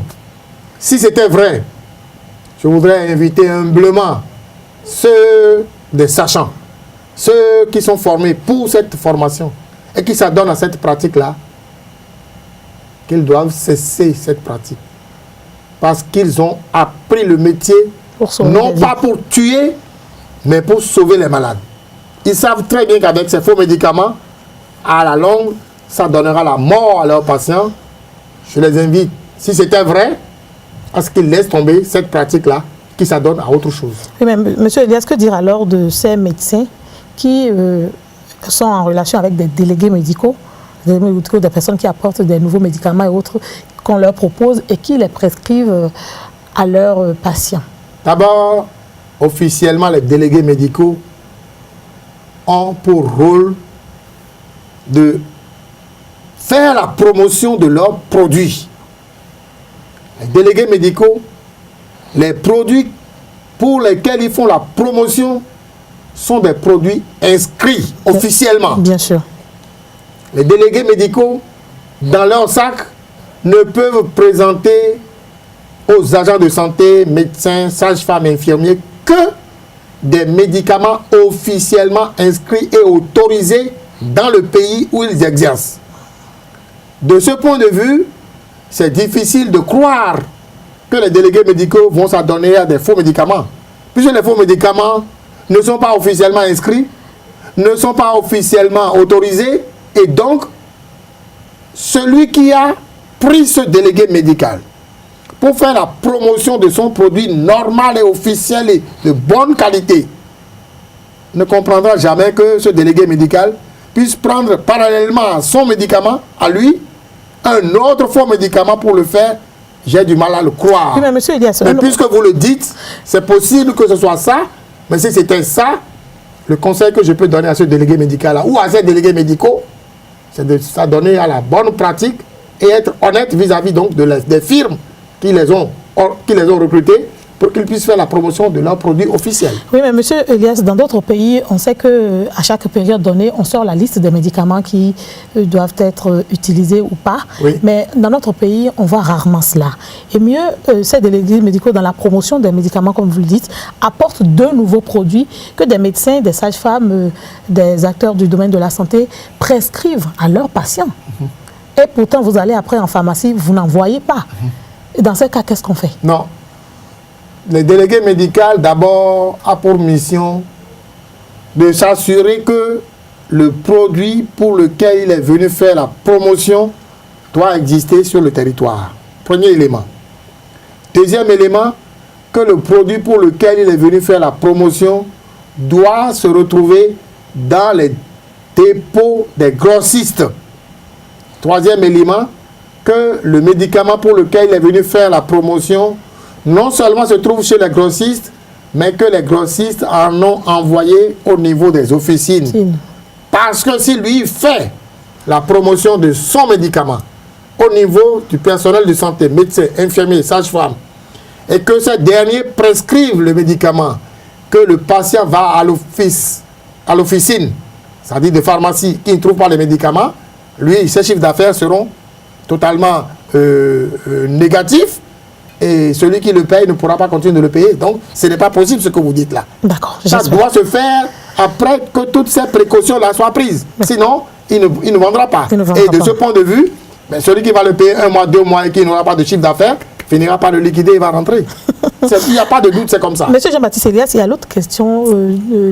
si c'était vrai, je voudrais inviter humblement ceux des sachants, ceux qui sont formés pour cette formation et qui s'adonnent à cette pratique-là, qu'ils doivent cesser cette pratique. Parce qu'ils ont appris le métier, non pas pour tuer, mais pour sauver les malades. Ils savent très bien qu'avec ces faux médicaments, à la longue, ça donnera la mort à leurs patients. Je les invite, si c'était vrai, à ce qu'ils laissent tomber cette pratique-là, qui s'adonne à autre chose. Oui, mais monsieur Elias, que dire alors de ces médecins qui sont en relation avec des délégués médicaux, des personnes qui apportent des nouveaux médicaments et autres qu'on leur propose et qui les prescrivent à leurs patients? D'abord, officiellement, les délégués médicaux ont pour rôle de faire la promotion de leurs produits. Les délégués médicaux, les produits pour lesquels ils font la promotion sont des produits inscrits officiellement. Bien sûr. Les délégués médicaux, dans leur sac, ne peuvent présenter aux agents de santé, médecins, sages-femmes, infirmiers, que des médicaments officiellement inscrits et autorisés dans le pays où ils exercent. De ce point de vue, c'est difficile de croire que les délégués médicaux vont s'adonner à des faux médicaments. puisque les faux médicaments ne sont pas officiellement inscrits, ne sont pas officiellement autorisés, et donc, celui qui a pris ce délégué médical pour faire la promotion de son produit normal et officiel et de bonne qualité ne comprendra jamais que ce délégué médical puisse prendre parallèlement à son médicament, à lui, un autre faux médicament pour le faire. J'ai du mal à le croire. Oui, mais monsieur Elias, mais puisque vous le dites, c'est possible que ce soit ça, mais si c'était ça, le conseil que je peux donner à ce délégué médical-là ou à ces délégués médicaux, c'est de s'adonner à la bonne pratique et être honnête vis-à-vis donc des firmes qui les ont recrutés pour qu'ils puissent faire la promotion de leurs produits officiels. Oui, mais monsieur Elias, dans d'autres pays, on sait qu'à chaque période donnée, on sort la liste des médicaments qui doivent être utilisés ou pas. Oui. Mais dans notre pays, on voit rarement cela. Et mieux, ces délégués médicaux, dans la promotion des médicaments, comme vous le dites, apportent de nouveaux produits que des médecins, des sages-femmes, des acteurs du domaine de la santé prescrivent à leurs patients. Et pourtant, vous allez après en pharmacie, vous n'en voyez pas. Et dans ce cas, qu'est-ce qu'on fait? Non. Le délégué médical, d'abord, a pour mission de s'assurer que le produit pour lequel il est venu faire la promotion doit exister sur le territoire. Premier élément. Deuxième élément, que le produit pour lequel il est venu faire la promotion doit se retrouver dans les dépôts des grossistes. Troisième élément, que le médicament pour lequel il est venu faire la promotion non seulement se trouve chez les grossistes, mais que les grossistes en ont envoyé au niveau des officines. Parce que si lui fait la promotion de son médicament au niveau du personnel de santé, médecins, infirmiers, sages-femmes, et que ces derniers prescrivent le médicament, que le patient va à l'officine, c'est-à-dire de pharmacie, qui ne trouve pas les médicaments, lui, ses chiffres d'affaires seront totalement négatifs, et celui qui le paye ne pourra pas continuer de le payer. Donc, ce n'est pas possible ce que vous dites là. D'accord. Ça doit se faire après que toutes ces précautions-là soient prises. Sinon, il ne vendra pas. Et de ce point de vue, ben, celui qui va le payer 1 mois, 2 mois et qui n'aura pas de chiffre d'affaires, finira par le liquider et va rentrer. Il n'y a pas de doute, c'est comme ça. Monsieur Jean-Baptiste Elias, il y a l'autre question,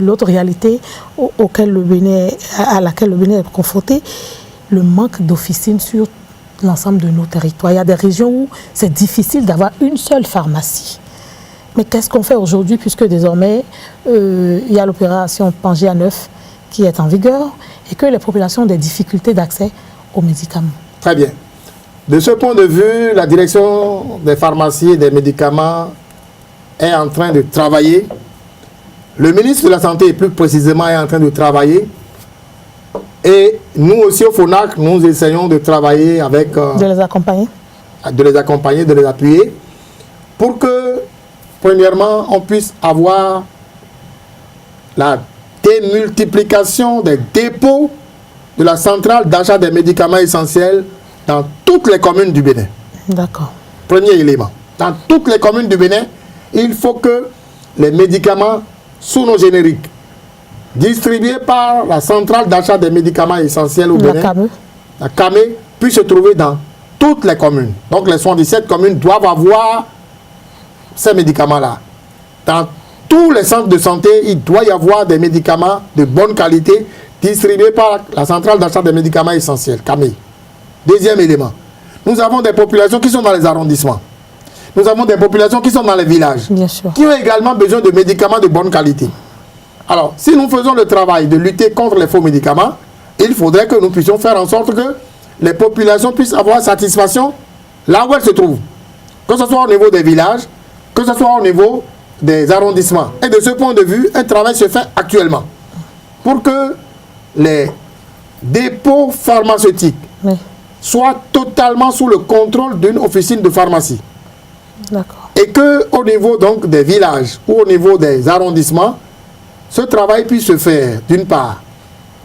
l'autre réalité à laquelle le Bénin est confronté, le manque d'officines sur l'ensemble de nos territoires. Il y a des régions où c'est difficile d'avoir une seule pharmacie. Mais qu'est-ce qu'on fait aujourd'hui, puisque désormais, il y a l'opération Pangea 9 qui est en vigueur et que les populations ont des difficultés d'accès aux médicaments? Très bien. De ce point de vue, la direction des pharmacies et des médicaments est en train de travailler. Le ministre de la Santé, plus précisément, est en train de travailler. Et nous aussi au FONAC, nous essayons de travailler avec... de les accompagner. De les accompagner, de les appuyer, pour que, premièrement, on puisse avoir la démultiplication des dépôts de la centrale d'achat des médicaments essentiels dans toutes les communes du Bénin. D'accord. Premier élément. Dans toutes les communes du Bénin, il faut que les médicaments sous nos génériques distribués par la centrale d'achat des médicaments essentiels au Bénin, la CAME, puisse se trouver dans toutes les communes. Donc les 77 communes doivent avoir ces médicaments-là. Dans tous les centres de santé, il doit y avoir des médicaments de bonne qualité distribués par la centrale d'achat des médicaments essentiels, CAME. Deuxième élément, nous avons des populations qui sont dans les arrondissements. Nous avons des populations qui sont dans les villages, bien sûr, qui ont également besoin de médicaments de bonne qualité. Alors, si nous faisons le travail de lutter contre les faux médicaments, il faudrait que nous puissions faire en sorte que les populations puissent avoir satisfaction là où elles se trouvent. Que ce soit au niveau des villages, que ce soit au niveau des arrondissements. Et de ce point de vue, un travail se fait actuellement pour que les dépôts pharmaceutiques soient totalement sous le contrôle d'une officine de pharmacie. D'accord. Et qu'au niveau donc des villages ou au niveau des arrondissements, ce travail puisse se faire, d'une part.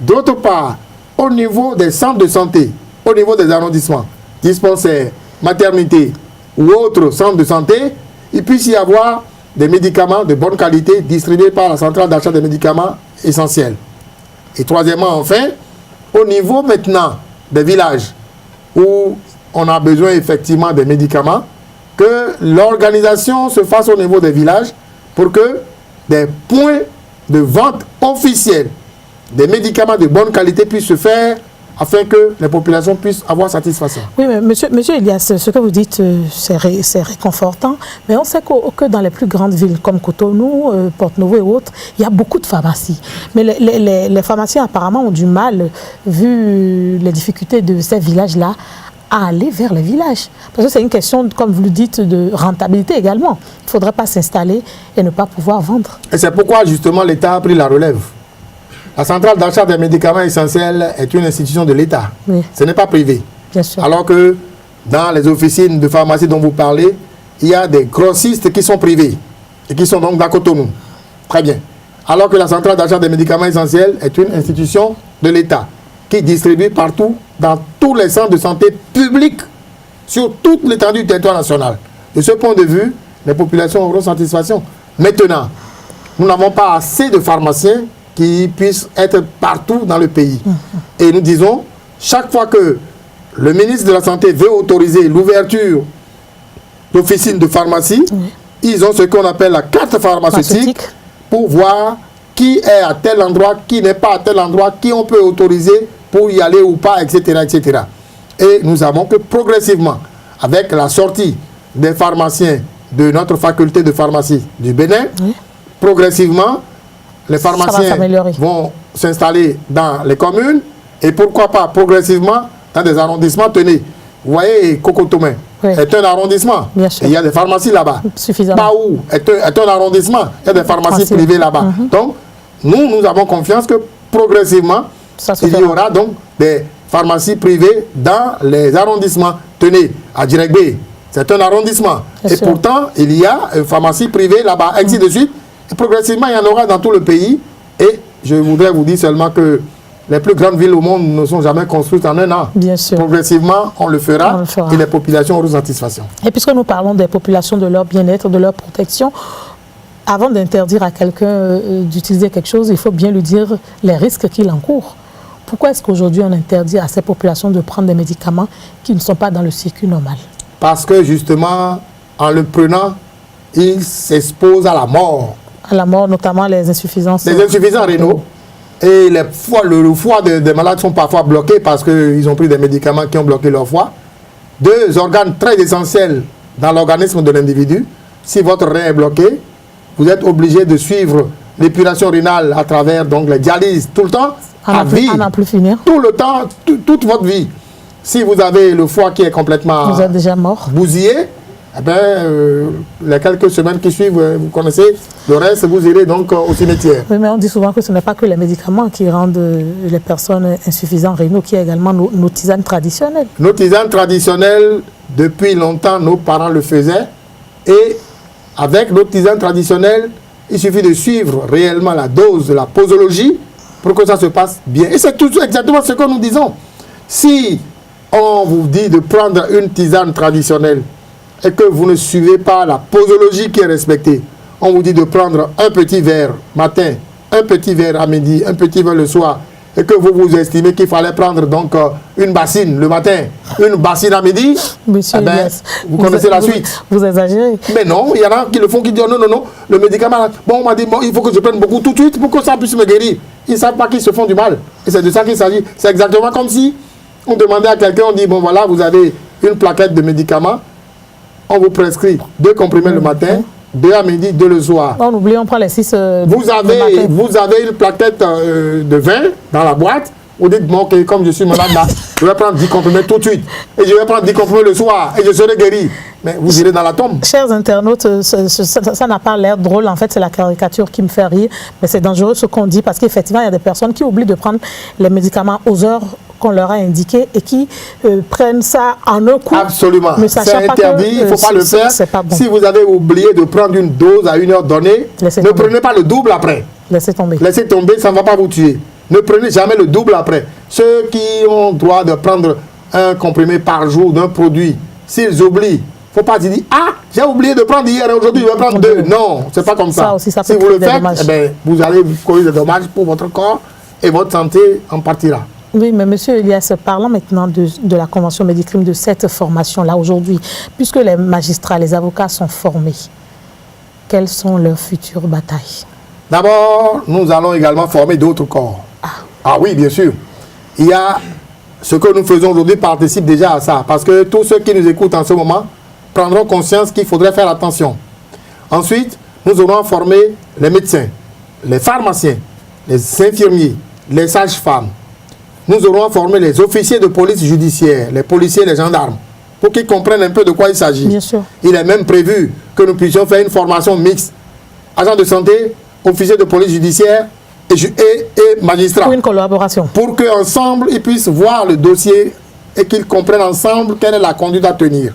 D'autre part, au niveau des centres de santé, au niveau des arrondissements, dispensaires, maternités ou autres centres de santé, il puisse y avoir des médicaments de bonne qualité distribués par la centrale d'achat des médicaments essentiels. Et troisièmement, enfin, au niveau maintenant des villages où on a besoin effectivement des médicaments, que l'organisation se fasse au niveau des villages pour que des points de vente officiels des médicaments de bonne qualité puissent se faire afin que les populations puissent avoir satisfaction. Oui, mais monsieur Elias, ce que vous dites, c'est réconfortant, mais on sait que dans les plus grandes villes comme Cotonou, Porto-Novo et autres, il y a beaucoup de pharmacies. Mais les pharmaciens apparemment ont du mal, vu les difficultés de ces villages-là, à aller vers les villages. Parce que c'est une question, comme vous le dites, de rentabilité également. Il ne faudrait pas s'installer et ne pas pouvoir vendre. Et c'est pourquoi justement l'État a pris la relève. La centrale d'achat des médicaments essentiels est une institution de l'État. Oui. Ce n'est pas privé. Bien sûr. Alors que dans les officines de pharmacie dont vous parlez, il y a des grossistes qui sont privés et qui sont donc dans Cotonou. Très bien. Alors que la centrale d'achat des médicaments essentiels est une institution de l'État qui distribue partout, dans tous les centres de santé publics, sur toute l'étendue du territoire national. De ce point de vue, les populations auront satisfaction. Maintenant, nous n'avons pas assez de pharmaciens qui puissent être partout dans le pays. Et nous disons, chaque fois que le ministre de la Santé veut autoriser l'ouverture d'officines de pharmacie, ils ont ce qu'on appelle la carte pharmaceutique pour voir qui est à tel endroit, qui n'est pas à tel endroit, qui on peut autoriser pour y aller ou pas, etc., etc. Et nous avons que progressivement, avec la sortie des pharmaciens de notre faculté de pharmacie du Bénin, progressivement, les pharmaciens vont s'installer dans les communes et pourquoi pas progressivement dans des arrondissements. Tenez, vous voyez, Cocotomé est un arrondissement. Et il y a des pharmacies là-bas. Baou est un arrondissement. Il y a des pharmacies privées là-bas. Donc, nous avons confiance que progressivement, il y aura donc des pharmacies privées dans les arrondissements. Tenez, à Djirekbe, c'est un arrondissement. Et pourtant, il y a une pharmacie privée là-bas, ainsi de suite. Et progressivement, il y en aura dans tout le pays. Et je voudrais vous dire seulement que les plus grandes villes au monde ne sont jamais construites en un an. Bien sûr. Progressivement, on le fera et les populations auront satisfaction. Et puisque nous parlons des populations, de leur bien-être, de leur protection, avant d'interdire à quelqu'un d'utiliser quelque chose, il faut bien lui dire les risques qu'il encourt. Pourquoi est-ce qu'aujourd'hui on interdit à ces populations de prendre des médicaments qui ne sont pas dans le circuit normal? Parce que justement, en le prenant, ils s'exposent à la mort. À la mort, notamment les insuffisances. Les insuffisants rénaux. Et le foie des malades sont parfois bloqués parce qu'ils ont pris des médicaments qui ont bloqué leur foie. Deux organes très essentiels dans l'organisme de l'individu. Si votre rein est bloqué, vous êtes obligé de suivre l'épuration rénale à travers donc les dialyses tout le temps, à vie, tout le temps, toute votre vie. Si vous avez le foie qui est complètement vous êtes déjà mort, bousillé, eh bien, les quelques semaines qui suivent, vous connaissez, le reste, vous irez donc au cimetière. Oui, mais on dit souvent que ce n'est pas que les médicaments qui rendent les personnes insuffisantes rénaux, qu'il y a également nos tisanes traditionnelles. Nos tisanes traditionnelles, depuis longtemps, nos parents le faisaient. Et avec nos tisanes traditionnelles, il suffit de suivre réellement la dose de la posologie pour que ça se passe bien. Et c'est tout exactement ce que nous disons. Si on vous dit de prendre une tisane traditionnelle, et que vous ne suivez pas la posologie qui est respectée, on vous dit de prendre un petit verre matin, un petit verre à midi, un petit verre le soir, et que vous estimez qu'il fallait prendre donc une bassine le matin, une bassine à midi, monsieur, vous connaissez la suite. Vous exagérez. Mais non, il y en a qui le font, qui disent non, non, non, le médicament, bon, on m'a dit, bon, il faut que je prenne beaucoup tout de suite pour que ça puisse me guérir. Ils ne savent pas qu'ils se font du mal. Et c'est de ça qu'il s'agit. C'est exactement comme si on demandait à quelqu'un, on dit, bon voilà, vous avez une plaquette de médicaments, on vous prescrit 2 comprimés le matin, 2 à midi, 2 le soir. On oublie, on prend les 6 vous avez une plaquette de vin dans la boîte. Vous dites, bon, okay, comme je suis malade là, je vais prendre 10 comprimés tout de suite. Et je vais prendre 10 comprimés le soir et je serai guéri. Mais vous irez dans la tombe. Chers internautes, ça n'a pas l'air drôle. En fait, c'est la caricature qui me fait rire. Mais c'est dangereux ce qu'on dit parce qu'effectivement, il y a des personnes qui oublient de prendre les médicaments aux heures qu'on leur a indiquées et qui prennent ça en un coup. Absolument. C'est interdit, il ne faut pas le faire. Pas bon. Si vous avez oublié de prendre une dose à une heure donnée, ne prenez pas le double après. Laissez tomber. Laissez tomber, ça ne va pas vous tuer. Ne prenez jamais le double après. Ceux qui ont droit de prendre un comprimé par jour d'un produit, s'ils oublient, il ne faut pas dire « Ah, j'ai oublié de prendre hier et aujourd'hui je vais prendre 2 ». Non, ce n'est pas comme ça. Aussi, ça si vous le faites, eh bien, vous allez causer des dommages pour votre corps et votre santé en partira. Oui, mais monsieur Elias, parlons maintenant de la Convention Médicrime, de cette formation-là aujourd'hui. Puisque les magistrats, les avocats sont formés, quelles sont leurs futures batailles? D'abord, nous allons également former d'autres corps. Ah oui, bien sûr. Il y a ce que nous faisons aujourd'hui participe déjà à ça. Parce que tous ceux qui nous écoutent en ce moment prendront conscience qu'il faudrait faire attention. Ensuite, nous aurons formé les médecins, les pharmaciens, les infirmiers, les sages-femmes. Nous aurons formé les officiers de police judiciaire, les policiers, les gendarmes, pour qu'ils comprennent un peu de quoi il s'agit. Bien sûr. Il est même prévu que nous puissions faire une formation mixte. Agents de santé, officiers de police judiciaire et magistrats. Pour une collaboration. Pour qu'ensemble, ils puissent voir le dossier et qu'ils comprennent ensemble quelle est la conduite à tenir.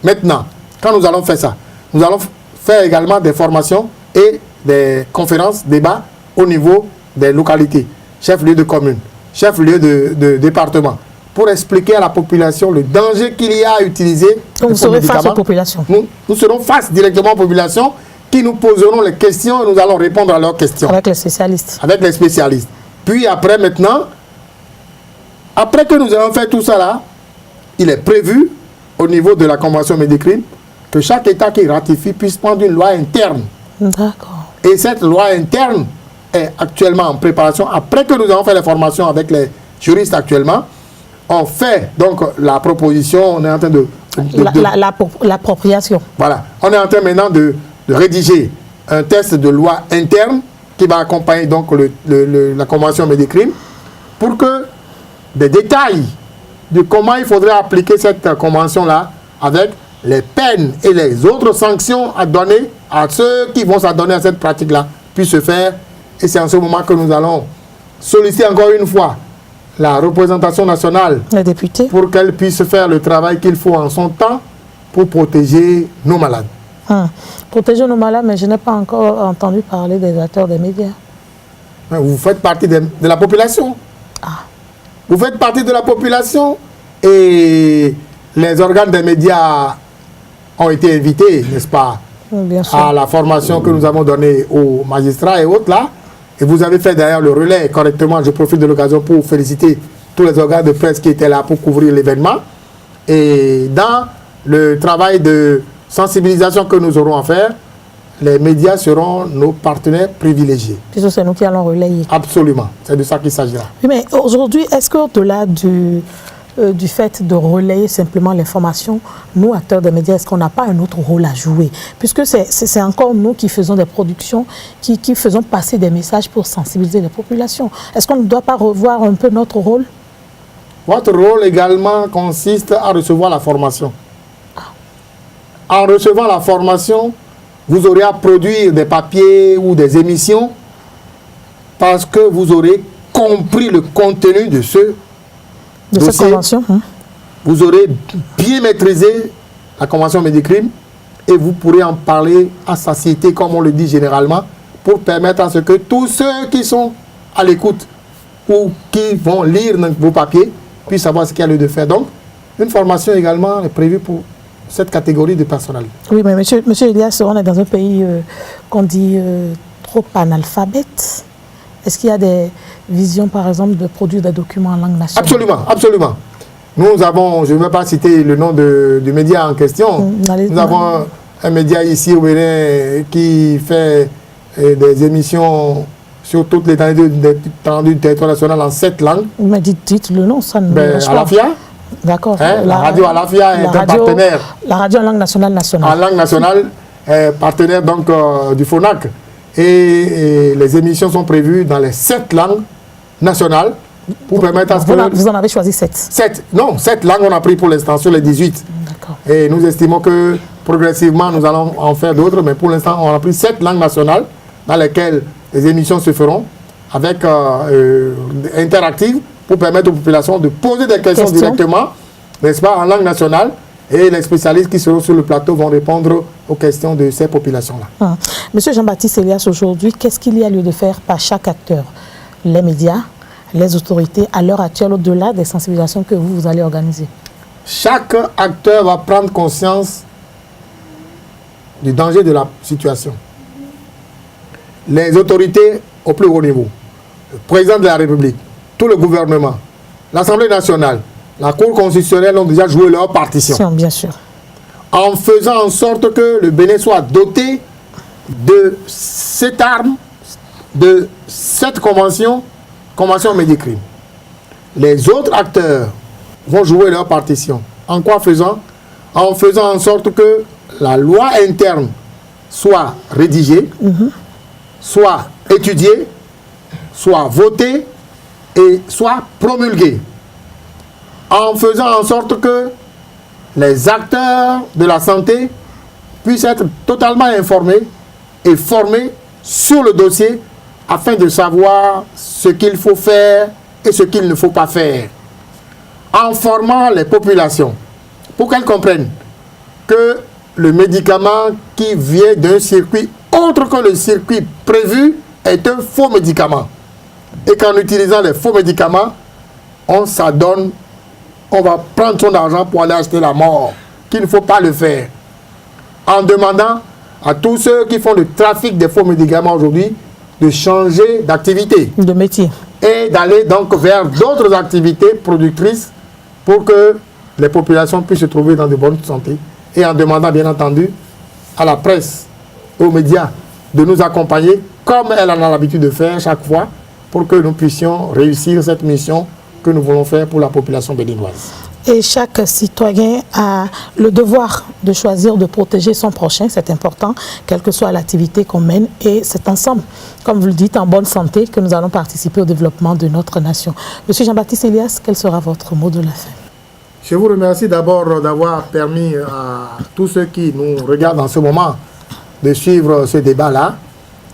Maintenant, quand nous allons faire ça, nous allons faire également des formations et des conférences, débats au niveau des localités, chefs-lieux de commune, chefs-lieux de département, pour expliquer à la population le danger qu'il y a à utiliser. Donc vous serez face aux populations. Nous serons face directement aux populations qui nous poseront les questions et nous allons répondre à leurs questions. Avec les spécialistes. Avec les spécialistes. Puis après, maintenant, après que nous avons fait tout ça là, il est prévu au niveau de la Convention Médicrime que chaque État qui ratifie puisse prendre une loi interne. D'accord. Et cette loi interne est actuellement en préparation. Après que nous avons fait les formations avec les juristes actuellement, on fait donc la proposition, on est en train de l'appropriation. Voilà. On est en train maintenant de rédiger un texte de loi interne qui va accompagner donc la Convention Médicrime pour que des détails de comment il faudrait appliquer cette convention-là avec les peines et les autres sanctions à donner à ceux qui vont s'adonner à cette pratique-là puissent se faire. Et c'est en ce moment que nous allons solliciter encore une fois la représentation nationale, les députés, pour qu'elle puisse faire le travail qu'il faut en son temps pour protéger nos malades. Protéger nos malades, mais je n'ai pas encore entendu parler des acteurs des médias. Vous faites partie de la population. Vous faites partie de la population et les organes des médias ont été invités, n'est-ce pas, bien sûr, à la formation que nous avons donnée aux magistrats et autres là. Et vous avez fait d'ailleurs le relais correctement. Je profite de l'occasion pour féliciter tous les organes de presse qui étaient là pour couvrir l'événement. Et dans le travail de sensibilisation que nous aurons à faire, les médias seront nos partenaires privilégiés. Puisque c'est nous qui allons relayer. Absolument, c'est de ça qu'il s'agira. Oui, mais aujourd'hui, est-ce qu'au-delà du fait de relayer simplement l'information, nous, acteurs des médias, est-ce qu'on n'a pas un autre rôle à jouer? Puisque c'est encore nous qui faisons des productions, qui faisons passer des messages pour sensibiliser les populations. Est-ce qu'on ne doit pas revoir un peu notre rôle? Votre rôle également consiste à recevoir la formation. En recevant la formation, vous aurez à produire des papiers ou des émissions parce que vous aurez compris le contenu de ce de dossier. Cette convention. Vous aurez bien maîtrisé la Convention Médicrime et vous pourrez en parler à satiété, comme on le dit généralement, pour permettre à ce que tous ceux qui sont à l'écoute ou qui vont lire vos papiers puissent savoir ce qu'il y a lieu de faire. Donc, une formation également est prévue pour cette catégorie de personnel. Oui, mais monsieur Elias, on est dans un pays qu'on dit trop analphabète. Est-ce qu'il y a des visions, par exemple, de produire des documents en langue nationale? Absolument, absolument. Nous avons, je ne vais pas citer le nom du média en question, nous avons un média ici au Bénin qui fait des émissions sur toutes les étendues du territoire national en 7 langues. Mais dites le nom, ça ne marche pas. Alafia. D'accord. La radio Alafia est un partenaire. La radio en langue nationale. En langue nationale, partenaire donc du FONAC. Et les émissions sont prévues dans les 7 langues nationales pour permettre à ce que... Vous en avez choisi 7? 7. Non, 7 langues on a pris pour l'instant sur les 18. D'accord. Et nous estimons que progressivement nous allons en faire d'autres, mais pour l'instant on a pris 7 langues nationales dans lesquelles les émissions se feront avec interactives pour permettre aux populations de poser des questions directement, n'est-ce pas, en langue nationale. Et les spécialistes qui seront sur le plateau vont répondre aux questions de ces populations-là. Monsieur Jean-Baptiste Elias, aujourd'hui, qu'est-ce qu'il y a lieu de faire par chaque acteur? Les médias, les autorités, à l'heure actuelle, au-delà des sensibilisations que vous allez organiser? Chaque acteur va prendre conscience du danger de la situation. Les autorités au plus haut niveau, le président de la République, tout le gouvernement, l'Assemblée nationale, la Cour constitutionnelle ont déjà joué leur partition. Bien sûr. En faisant en sorte que le Bénin soit doté de cette arme de cette convention Médicrime. Les autres acteurs vont jouer leur partition. En quoi faisant? En faisant en sorte que la loi interne soit rédigée, soit étudiée, soit votée et soit promulguée. En faisant en sorte que les acteurs de la santé puissent être totalement informés et formés sur le dossier afin de savoir ce qu'il faut faire et ce qu'il ne faut pas faire. En formant les populations pour qu'elles comprennent que le médicament qui vient d'un circuit autre que le circuit prévu est un faux médicament. Et qu'en utilisant les faux médicaments, on s'adonne, on va prendre son argent pour aller acheter la mort, qu'il ne faut pas le faire. En demandant à tous ceux qui font le trafic des faux médicaments aujourd'hui de changer d'activité. De métier. Et d'aller donc vers d'autres activités productrices pour que les populations puissent se trouver dans de bonnes santé. Et en demandant bien entendu à la presse et aux médias de nous accompagner comme elle en a l'habitude de faire chaque fois pour que nous puissions réussir cette mission que nous voulons faire pour la population béninoise. Et chaque citoyen a le devoir de choisir de protéger son prochain, c'est important, quelle que soit l'activité qu'on mène. Et c'est ensemble, comme vous le dites, en bonne santé que nous allons participer au développement de notre nation. Monsieur Jean-Baptiste Elias, quel sera votre mot de la fin? Je vous remercie d'abord d'avoir permis à tous ceux qui nous regardent en ce moment de suivre ce débat-là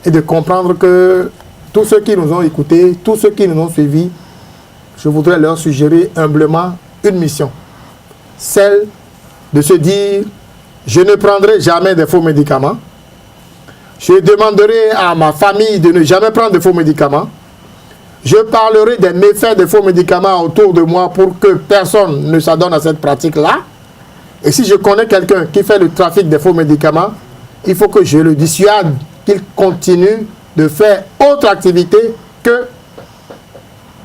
et de comprendre que tous ceux qui nous ont écoutés, tous ceux qui nous ont suivis, je voudrais leur suggérer humblement une mission, celle de se dire je ne prendrai jamais de faux médicaments, je demanderai à ma famille de ne jamais prendre de faux médicaments, je parlerai des méfaits des faux médicaments autour de moi pour que personne ne s'adonne à cette pratique-là, et si je connais quelqu'un qui fait le trafic des faux médicaments, il faut que je le dissuade qu'il continue de faire autre activité que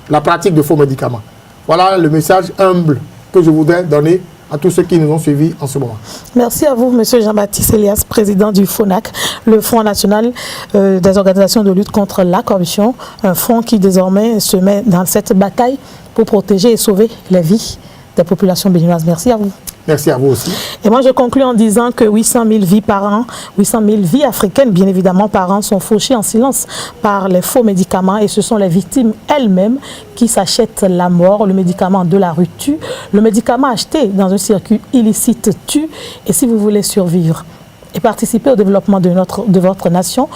la pratique de faux médicaments. Voilà le message humble que je voudrais donner à tous ceux qui nous ont suivis en ce moment. Merci à vous, Monsieur Jean-Baptiste Elias, président du FONAC, le Front national des organisations de lutte contre la corruption, un front qui désormais se met dans cette bataille pour protéger et sauver les vies des populations béninoises. Merci à vous. Merci à vous aussi. Et moi, je conclue en disant que 800 000 vies par an, 800 000 vies africaines, bien évidemment, par an, sont fauchées en silence par les faux médicaments. Et ce sont les victimes elles-mêmes qui s'achètent la mort. Le médicament de la rue tue. Le médicament acheté dans un circuit illicite tue. Et si vous voulez survivre et participer au développement de votre nation,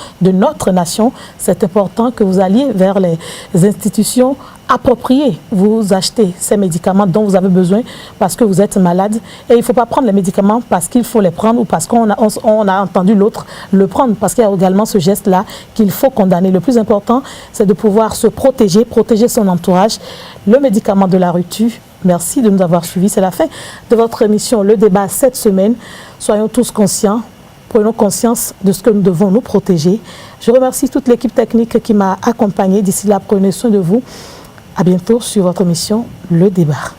c'est important que vous alliez vers les institutions appropriées. Vous achetez ces médicaments dont vous avez besoin parce que vous êtes malade. Et il ne faut pas prendre les médicaments parce qu'il faut les prendre ou parce qu'on a entendu l'autre le prendre. Parce qu'il y a également ce geste-là qu'il faut condamner. Le plus important, c'est de pouvoir se protéger, protéger son entourage. Le médicament de la rue tue. Merci de nous avoir suivis. C'est la fin de votre émission Le Débat cette semaine. Soyons tous conscients. Prenons conscience de ce que nous devons nous protéger. Je remercie toute l'équipe technique qui m'a accompagné. D'ici là, prenez soin de vous. À bientôt sur votre émission Le Débat.